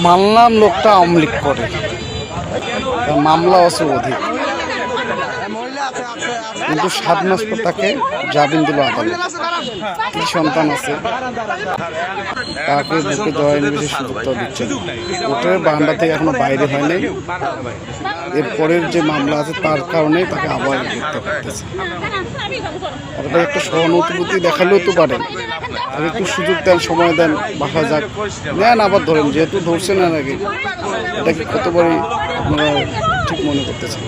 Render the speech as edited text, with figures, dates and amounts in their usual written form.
মানলাম লোকটা আওয়ামী লীগ করে, তার মামলা আছে অধিক, কিন্তু 7 মাস পর তাকে জামিন দিল আদালত। কি সন্তান আছে, তাকে বুকে জয় নিবেশের সুযোগটা দিচ্ছে। কোর্টের বারান্দা থেকে এখনো বাইরে হয় নাই। এরপরের যে মামলা আছে তার কারণে তাকে আবার গ্রেপ্তার করতেছে। আর ভাই একটা সহানুভূতি দেখালেও তো পারেন, আর একটু সুযোগ দেন, সময় দেন, বাসা যাক, নেন আবার ধরেন, যেহেতু ধরছেন না নাকি এটাকে কতবারই আপনারা ঠিক মনে করতেছেন।